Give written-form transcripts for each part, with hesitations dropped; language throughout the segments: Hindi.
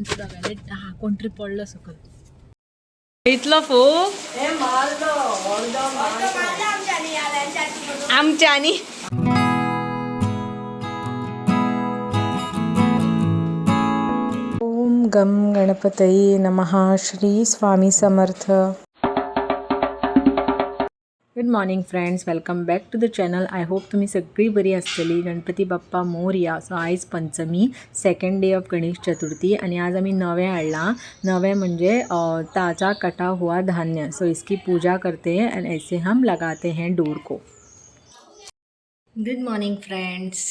आमच्या दोगांले कोण तरी पडलो सकल इतलो फो आमच्यानी ओम गम गणपतये नमः. Shri Swami Samarth. Good morning friends, welcome back to the channel. I hope तुम्ही सगळी बरी असतली. गणपती बाप्पा मोरया. सो आयज Panchami, second day of Ganesh Chaturthi आणि आज आम्ही नवे हाडला. नवे म्हणजे ताज़ा कटा हुआ धान्य. सो इसकी पूजा करते हैं एंड ऐसे हम लगाते हैं डोर को. गुड मॉर्निंग फ्रेंड्स,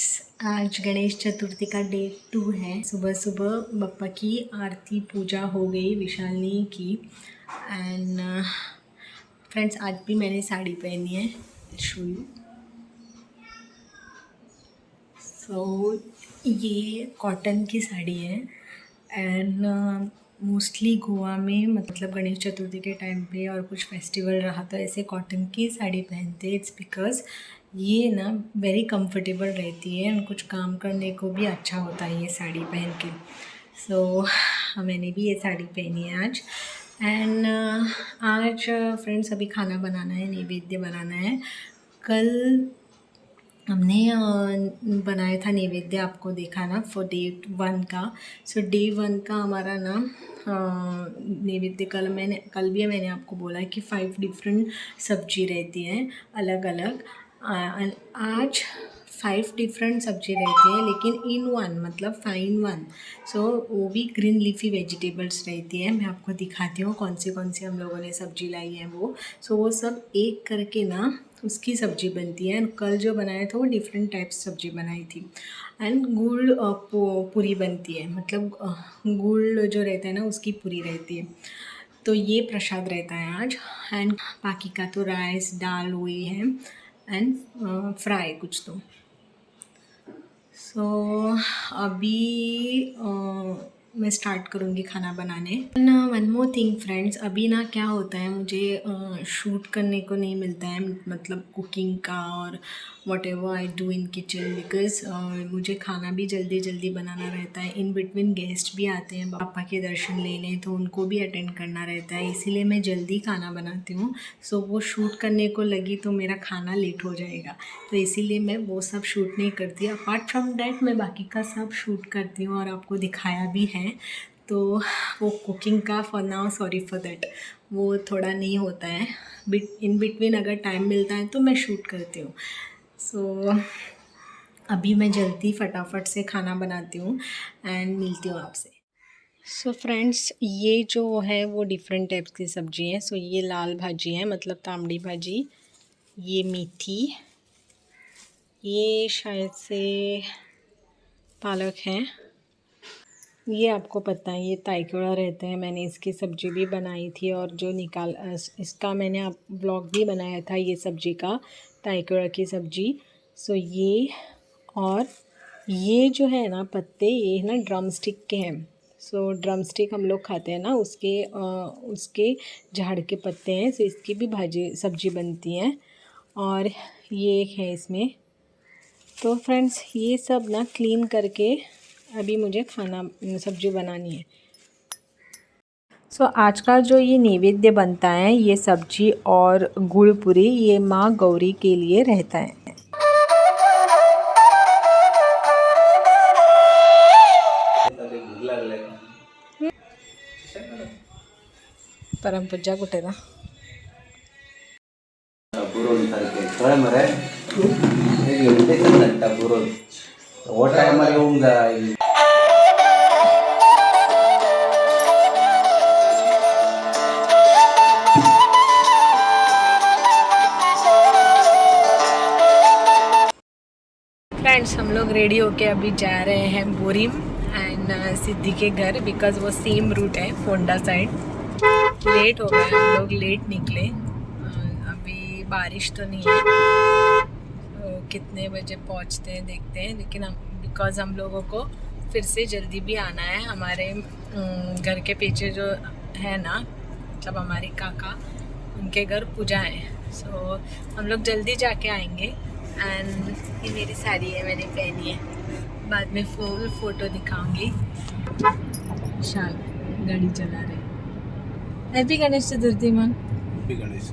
आज गणेश चतुर्थी का डे 2 है. सुबह सुबह बप्पा की आरती पूजा हो गई विशाल की. एंड फ्रेंड्स आज भी मैंने साड़ी पहनी है. Show you. सो ये कॉटन की साड़ी है. एंड मोस्टली गोवा में मतलब गणेश चतुर्थी के टाइम पे और कुछ फेस्टिवल रहा तो ऐसे कॉटन की साड़ी पहनते. इट्स बिकॉज ये ना वेरी कंफर्टेबल रहती है और कुछ काम करने को भी अच्छा होता है ये साड़ी पहन के. सो मैंने भी ये साड़ी पहनी है आज. एंड आज फ्रेंड्स अभी खाना बनाना है, नैवेद्य बनाना है. कल हमने बनाया था नैवेद्य, आपको देखा ना फॉर डे 1 का. सो डे 1 का हमारा ना नैवेद्य कल भी मैंने आपको बोला कि 5 डिफरेंट सब्जी रहती हैं अलग अलग. आज 5 डिफरेंट सब्जी रहती है लेकिन इन वन मतलब फाइन वन. सो वो भी ग्रीन लीफी वेजिटेबल्स रहती है. मैं आपको दिखाती हूँ कौन सी हम लोगों ने सब्जी लाई है वो. सो वो सब एक करके ना उसकी सब्ज़ी बनती है. एंड कल जो बनाया था वो डिफरेंट टाइप्स सब्ज़ी बनाई थी. एंड गुड़ पूरी बनती है, मतलब गुड़ जो रहता है ना उसकी पूरी रहती है. तो ये प्रसाद रहता है आज. एंड बाकी का तो राइस दाल हुई है एंड फ्राई कुछ तो. सो अभी मैं स्टार्ट करूँगी खाना बनाने. वन मोर थिंग फ्रेंड्स, अभी ना क्या होता है मुझे शूट करने को नहीं मिलता है, मतलब कुकिंग का और what ever I do in kitchen. Because मुझे खाना भी जल्दी बनाना रहता है. इन बिटवीन गेस्ट भी आते हैं पापा के दर्शन लेने, तो उनको भी अटेंड करना रहता है, इसीलिए मैं जल्दी खाना बनाती हूँ. सो वो शूट करने को लगी तो मेरा खाना लेट हो जाएगा, तो इसीलिए मैं वो सब शूट नहीं करती. अपार्ट फ्रॉम डैट मैं बाकी का सब शूट करती हूँ और आपको दिखाया भी है. तो वो कुकिंग का for now sorry for that वो थोड़ा नहीं होता है. इन बिटवीन अगर टाइम मिलता है तो मैं शूट करती हूँ. सो अभी मैं जल्दी फटाफट से खाना बनाती हूँ एंड मिलती हूँ आपसे. सो फ्रेंड्स ये जो है वो डिफरेंट टाइप्स की सब्ज़ी है. सो ये लाल भाजी है, मतलब तांबड़ी भाजी. ये मेथी, ये शायद से पालक है. ये आपको पता है ये ताइकोड़ा रहते हैं. मैंने इसकी सब्ज़ी भी बनाई थी और जो इसका मैंने आप ब्लॉग भी बनाया था ये सब्ज़ी का, ताइकोड़ा की सब्ज़ी. सो ये और ये जो है ना पत्ते, ये ना ड्रम स्टिक के हैं. सो ड्रम स्टिक हम लोग खाते हैं ना, उसके झाड़ के पत्ते हैं. सो इसकी भी सब्ज़ी बनती है. और ये है इसमें. तो फ्रेंड्स ये सब ना क्लीन करके अभी मुझे सब्ज़ी बनानी है. सो आज का जो ये नैवेद्य बनता है, ये सब्जी और गुड़ पूरी, ये माँ गौरी के लिए रहता है. परमपूजा कुठे ना फ्रेंड्स हम लोग रेडी होके अभी जा रहे हैं बोरिम एंड सिद्धि के घर. बिकॉज वो सेम रूट है फोंडा साइड. लेट हो गए हम लोग, लेट निकले. अभी बारिश तो नहीं है, तो कितने बजे पहुंचते हैं देखते हैं. लेकिन बिकॉज हम लोगों को फिर से जल्दी भी आना है. हमारे घर के पीछे जो है ना, मतलब हमारे काका, उनके घर पूजा है. सो हम लोग जल्दी जाके आएंगे. एंड ये मेरी साड़ी है, मैंने पहनी है. बाद में फुल फ़ोटो दिखाऊंगी. शाल गाड़ी चला रहे. हैप्पी गणेश चतुर्थी मन. हैप्पी गणेश.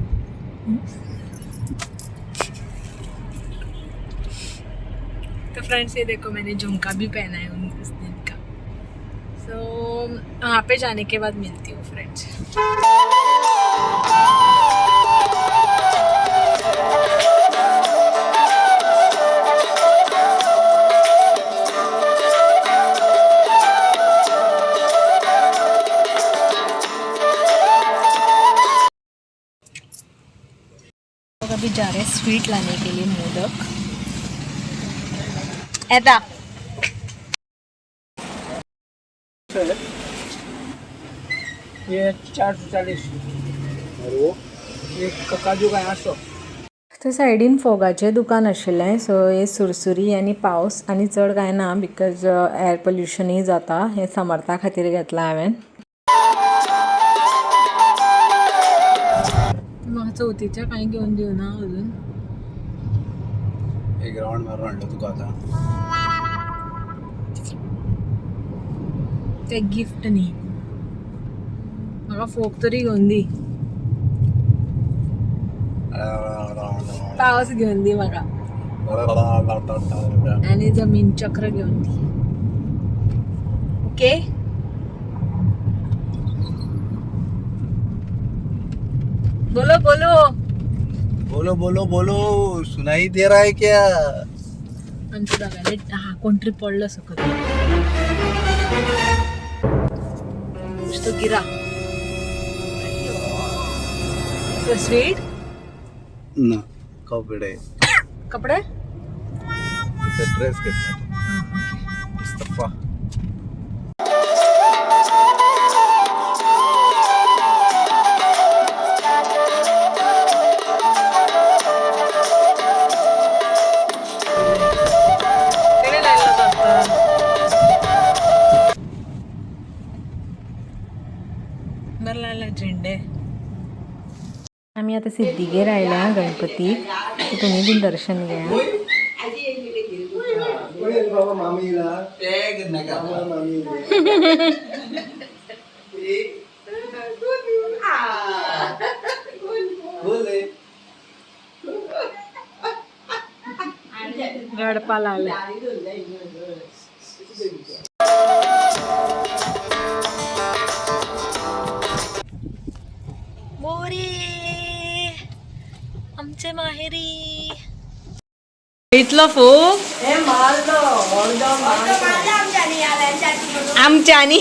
तो फ्रेंड्स ये देखो मैंने झुमका भी पहना है उस दिन का. सो वहाँ पे जाने के बाद मिलती हूँ फ्रेंड्स. अभी जा रहे हैं स्वीट लाने के लिए. मोदक ऐदा ये 440 और वो एक काजू का 800. तर सायडीन फोगाचें दुकान आशिल्लें. सो हे सुरसुरी आनी पावस आनी चड कांय ना बिकॉज एअर पोल्युशनूय जाता. हे समर्था खातीर घेतलां हांवें. म्हाका चवथीच्या कांय घेवन दिवना अजून. एक राउंड मारून हाडलो तुका आता. ते गिफ्ट न्ही म्हाका फोक तरी घेवन दी. पावस घेवन दी म्हाका आनी जमीन चक्र घेवन दी. ओके बोलो बोलो बोलो बोलो बोलो सुनाई दे रहा है क्या? आमच्या दोगांले कोण तरी पडलो सकत. कुछ तो गिरा. तो स्वीट ना कपडे कपडे ड्रेस घेतला मुस्तफा. झेंडे. आम्ही आता सिद्धीगेर आयल्या गणपतीक. तुम्ही बी दर्शन घ्या. रडपाला आले. आमचे माहेरी इथलं फोक आमच्यानी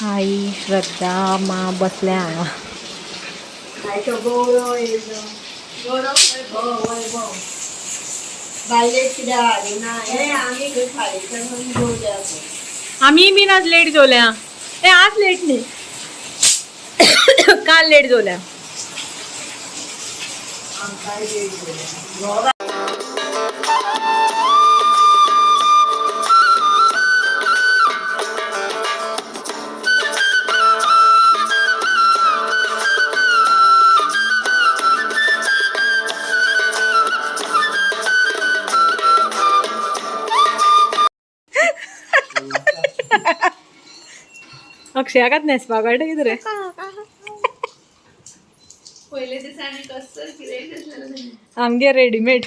आई श्रद्धा मा बसल्या. आम्ही बी आज लेट जेवल्या. आज लेट नाही काल लेट जेवल्या. अक्षयाकात नेसपा कळटा कितें रे. पयले दिसांनी कसं आमगे रेडीमेड.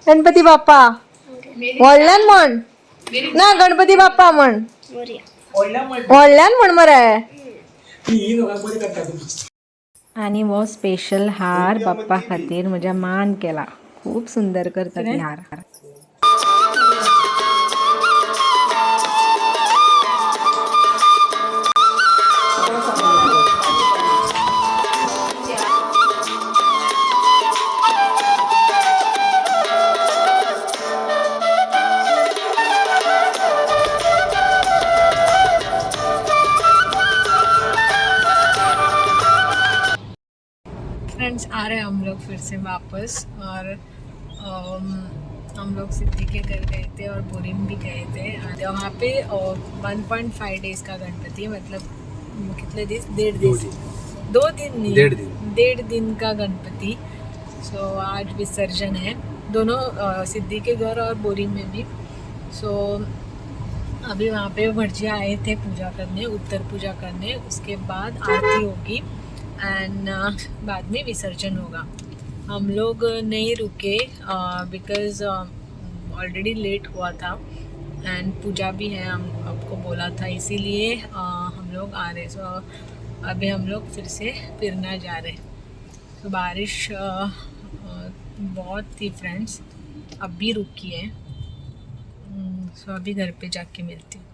गणपती बाप्पा व्हडल्यान म्हण ना. गणपती बाप्पा म्हण. व्हडल्यान म्हण मरे. आणि वो स्पेशल हार बाप्पा खातीर म्हज्या मान केला. खूप सुंदर करतात हे हार. आ रहे हैं हम लोग फिर से वापस। और हम लोग सिद्धि के घर गए थे और बोरिम भी गए थे। वहाँ पे 1.5 डेज का गणपति है, मतलब कितने दिन, 1.5 दिन, 2 दिन नहीं, 1.5 दिन का गणपति। सो आज विसर्जन है दोनों, सिद्धि के घर और बोरिम में भी। सो अभी वहाँ पे भटजिया आए थे पूजा करने, उत्तर पूजा करने, उसके बाद आरती होगी एंड बाद में विसर्जन होगा। हम लोग नहीं रुके बिकॉज़ ऑलरेडी लेट हुआ था एंड पूजा भी है, हम आपको बोला था, इसीलिए हम लोग आ रहे। सो अभी हम लोग फिर से फिरना जा रहे। तो बारिश बहुत थी फ्रेंड्स, अब भी रुकी है। सो अभी घर पे जाके मिलती हूँ।